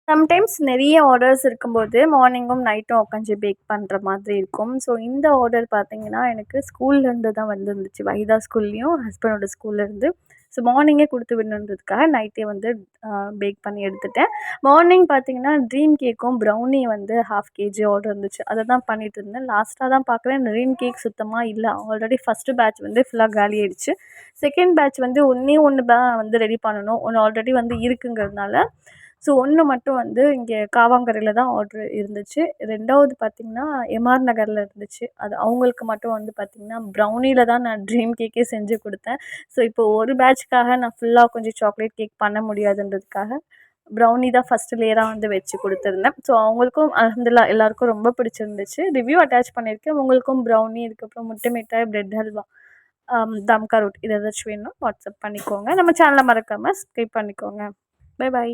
Sometimes நெறைய orders இருக்கும்போது மார்னிங்கும், நைட்டும் உட்காந்து பேக் பண்ற மாதிரி இருக்கும். ஸோ இந்த ஆர்டர் பார்த்தீங்கன்னா, எனக்கு ஸ்கூல்லேருந்து தான் வந்திருந்துச்சு. வஹிதா ஸ்கூல்லேயும், ஹஸ்பண்டோட ஸ்கூல்லேருந்து. ஸோ மார்னிங்கே குடுத்து விடணுன்றதுக்காக நைட்டே வந்து பேக் பண்ணி எடுத்துட்டேன். மார்னிங் பார்த்தீங்கன்னா, ட்ரீம் கேக்கும், ப்ரௌனி வந்து 1/2 கேஜி ஆர்டர் இருந்துச்சு. அத தான் பண்ணிட்டுருந்தேன். லாஸ்ட்டா தான் பார்க்குறேன் ட்ரீம் கேக் சுத்தமா இல்ல. ஆல்ரெடி ஃபர்ஸ்ட்டு பேட்ச் வந்து ஃபுல்லா காலி ஆயிடுச்சு. செகண்ட் பேட்ச் வந்து ஒண்ணே 1 தான் வந்து ரெடி பண்ணணும். 1 ஆல்ரெடி வந்து இருக்குங்கிறதுனால, ஸோ 1 மட்டும் வந்து இங்கே காவாங்கரையில தான் ஆர்டர் இருந்துச்சு. 2வது பார்த்தீங்கன்னா, எம்ஆர் நகர்ல இருந்துச்சு. அது அவங்களுக்கு மட்டும் வந்து பார்த்தீங்கன்னா, ப்ரௌனில தான் நான் ட்ரீம் கேக்கே செஞ்சு குடுத்தேன். ஸோ இப்போ ஒரு பேட்ச்க்காக நான் ஃபுல்லா கொஞ்சம் சாக்லேட் கேக் பண்ண முடியாதுன்றதுக்காக, ப்ரௌனி தான் ஃபர்ஸ்ட் லேயரா வந்து வச்சு குடுத்துருந்தேன். ஸோ அவங்களுக்கும் அல்ஹம்துலில்லாஹ் எல்லாருக்கும் ரொம்ப பிடிச்சிருந்துச்சு. ரிவ்யூ அட்டாச் பண்ணியிருக்கேன். உங்களுக்கும் ப்ரௌனி, அதுக்கப்புறம் முட்டை மிட்டாய், பிரெட் ஹல்வா, தம்கா ரோட்டி இது ஏதாச்சும் வேணும்னா வாட்ஸ்அப் பண்ணிக்கோங்க. நம்ம சேனல மறக்காம சப்ஸ்கிரைப் பண்ணிக்கோங்க. Bye bye.